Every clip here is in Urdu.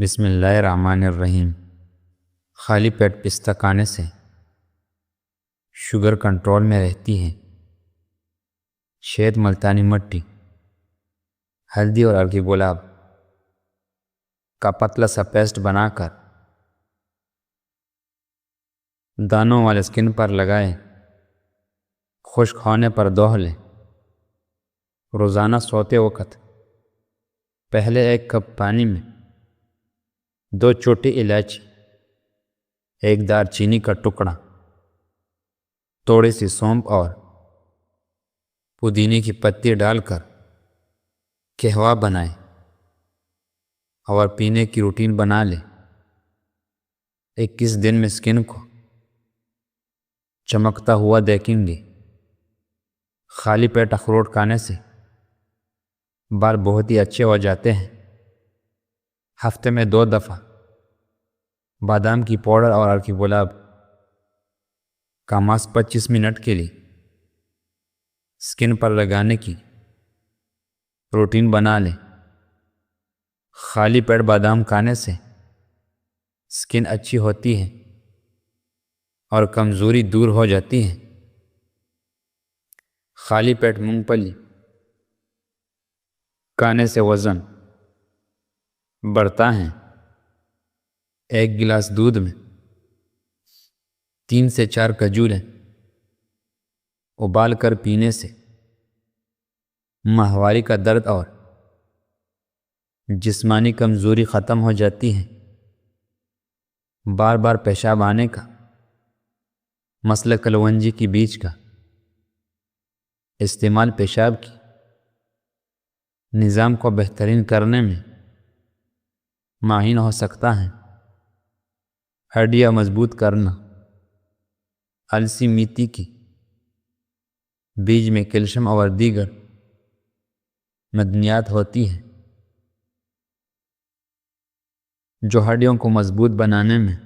بسم اللہ الرحمن الرحیم۔ خالی پیٹ پستہ کھانے سے شوگر کنٹرول میں رہتی ہے۔ شہد، ملتانی مٹی، ہلدی اور ارکی گلاب کا پتلا سا پیسٹ بنا کر دانوں والے سکن پر لگائیں۔ خشک ہونے پر دوہ لیں۔ روزانہ سوتے وقت پہلے 1 کپ پانی میں 2 چھوٹی الائچی، 1 دار چینی کا ٹکڑا، تھوڑی سی سونف اور پودینے کی پتی ڈال کر قہوہ بنائیں اور پینے کی روٹین بنا لیں۔ 21 دن میں سکن کو چمکتا ہوا دیکھیں گے۔ خالی پیٹ اخروٹ کھانے سے بال بہت ہی اچھے ہو جاتے ہیں۔ ہفتے میں 2 دفعہ بادام کی پاؤڈر اور ارکی گلاب کا ماسک 25 منٹ کے لیے سکن پر لگانے کی روٹین بنا لیں۔ خالی پیٹ بادام کھانے سے سکن اچھی ہوتی ہے اور کمزوری دور ہو جاتی ہے۔ خالی پیٹ مونگ پھلی کھانے سے وزن بڑھتا ہے۔ 1 گلاس دودھ میں 3 سے 4 کھجوریں ابال کر پینے سے ماہواری کا درد اور جسمانی کمزوری ختم ہو جاتی ہے۔ بار بار پیشاب آنے کا مسئلہ کلونجی کی بیج کا استعمال پیشاب کی نظام کو بہترین کرنے میں معاون ہو سکتا ہے۔ ہڈیاں مضبوط کرنا، السی میتھی کی بیج میں کیلشیم اور دیگر معدنیات ہوتی ہیں جو ہڈیوں کو مضبوط بنانے میں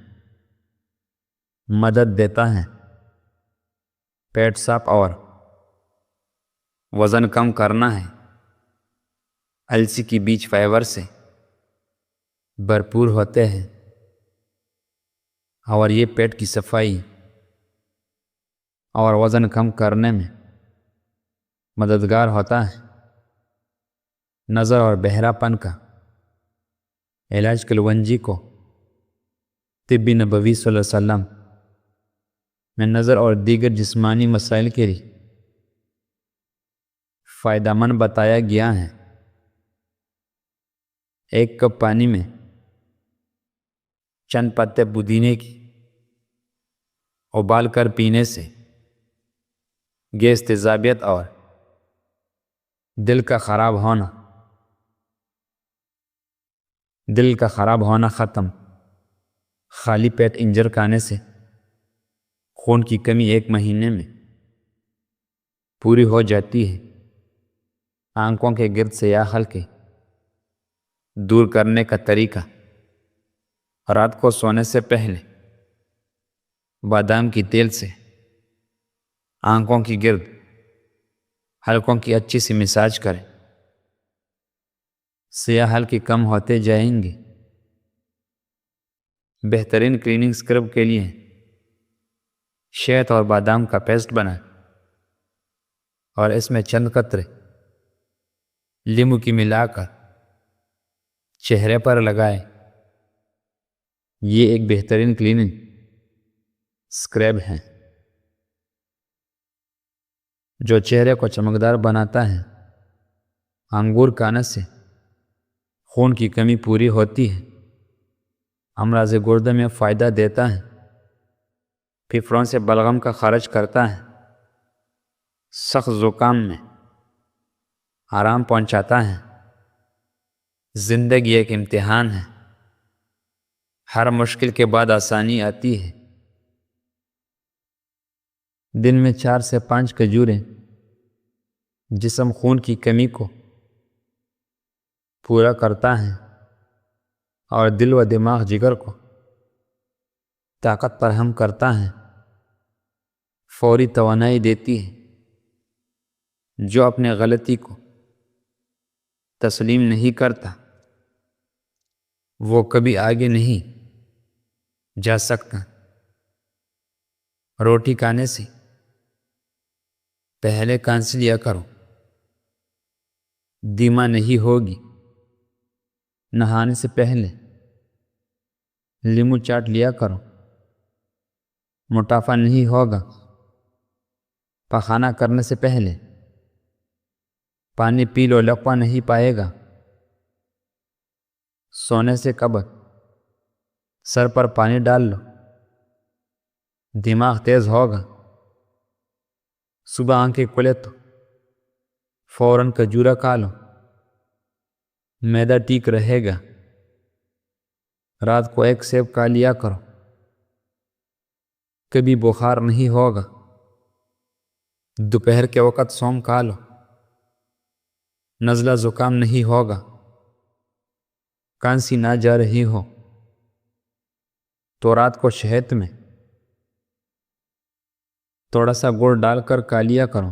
مدد دیتا ہے۔ پیٹ صاف اور وزن کم کرنا ہے۔ السی کی بیج فائبر سے بھرپور ہوتے ہیں اور یہ پیٹ کی صفائی اور وزن کم کرنے میں مددگار ہوتا ہے۔ نظر اور بہرا پن کا علاج کلونجی کو طب نبوی صلی اللہ علیہ وسلم میں نظر اور دیگر جسمانی مسائل کے لیے فائدہ مند بتایا گیا ہے۔ 1 کپ پانی میں چند پتے پودینے کی ابال کر پینے سے گیس، تیزابیت اور دل کا خراب ہونا ختم۔ خالی پیٹ انجیر کھانے سے خون کی کمی 1 مہینے میں پوری ہو جاتی ہے۔ آنکھوں کے گرد سیاہ حلقے دور کرنے کا طریقہ: رات کو سونے سے پہلے بادام کی تیل سے آنکھوں کی گرد حلقوں کی اچھی سی مساج کریں۔ سیاہ حلقے کم ہوتے جائیں گے۔ بہترین کلیننگ اسکرب کے لیے شہد اور بادام کا پیسٹ بنائیں اور اس میں چند قطرے لیمو کی ملا کر چہرے پر لگائیں۔ یہ ایک بہترین کلیننگ اسکرب ہے جو چہرے کو چمکدار بناتا ہے۔ انگور کھانے سے خون کی کمی پوری ہوتی ہے۔ امراض گردے میں فائدہ دیتا ہے۔ پھیپھڑوں سے بلغم کا خارج کرتا ہے۔ سخت زکام میں آرام پہنچاتا ہے۔ زندگی ایک امتحان ہے۔ ہر مشکل کے بعد آسانی آتی ہے۔ دن میں 4 سے 5 کھجوریں جسم خون کی کمی کو پورا کرتا ہے اور دل و دماغ جگر کو طاقت فراہم کرتا ہے۔ فوری توانائی دیتی ہے۔ جو اپنے غلطی کو تسلیم نہیں کرتا وہ کبھی آگے نہیں جا سکتا۔ روٹی کھانے سے پہلے کانس لیا کرو، دیما نہیں ہوگی۔ نہانے سے پہلے لیمو چاٹ لیا کرو، موٹاپا نہیں ہوگا۔ پخانا کرنے سے پہلے پانی پی لو، لقوہ نہیں پائے گا۔ سونے سے قبل سر پر پانی ڈال لو، دماغ تیز ہوگا۔ صبح آنکھیں کھلے تو فوراً کھجورا کھا لو، معدہ ٹھیک رہے گا۔ رات کو 1 سیب کھا لیا کرو، کبھی بخار نہیں ہوگا۔ دوپہر کے وقت سوم کھا لو، نزلہ زکام نہیں ہوگا۔ کانسی نہ جا رہی ہو تو رات کو شہد میں تھوڑا سا گڑ ڈال کر کھا لیا کرو،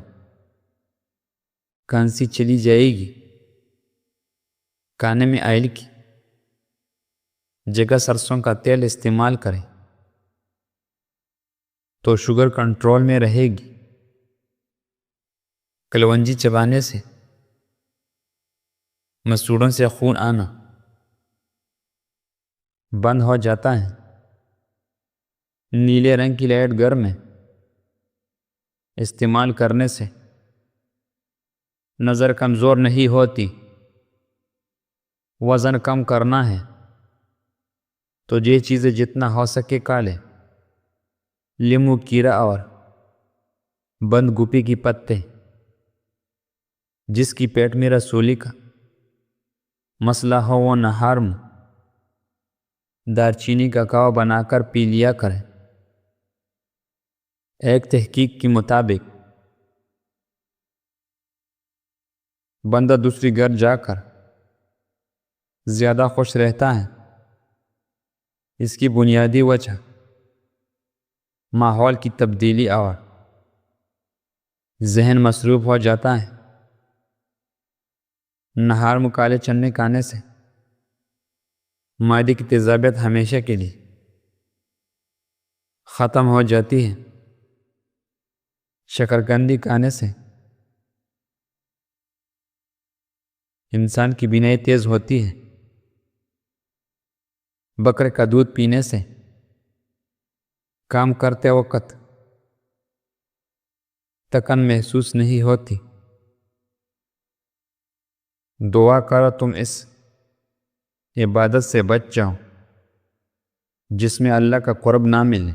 کانسی چلی جائے گی۔ کھانے میں آئل کی جگہ سرسوں کا تیل استعمال کریں تو شوگر کنٹرول میں رہے گی۔ کلونجی چبانے سے مسوڑوں سے خون آنا بند ہو جاتا ہے۔ نیلے رنگ کی لائٹ گھر میں استعمال کرنے سے نظر کمزور نہیں ہوتی۔ وزن کم کرنا ہے تو یہ چیزیں جتنا ہو سکے کھا لے۔ لیمو، کیرا اور بند گوبھی کی پتے، جس کی پیٹ میں رسولی کا مسئلہ ہو وہ نہار میں دارچینی کا کاوا بنا کر پی لیا کریں۔ ایک تحقیق کے مطابق بندہ دوسری گھر جا کر زیادہ خوش رہتا ہے۔ اس کی بنیادی وجہ ماحول کی تبدیلی اور ذہن مصروف ہو جاتا ہے۔ نہار میں کالے چنے کھانے سے معدے کی تیزابیت ہمیشہ کے لیے ختم ہو جاتی ہے۔ شکرکندی کھانے سے انسان کی بینائی تیز ہوتی ہے۔ بکرے کا دودھ پینے سے کام کرتے وقت تھکن محسوس نہیں ہوتی۔ دعا کرو تم اس عبادت سے بچ جاؤ جس میں اللہ کا قرب نہ ملے۔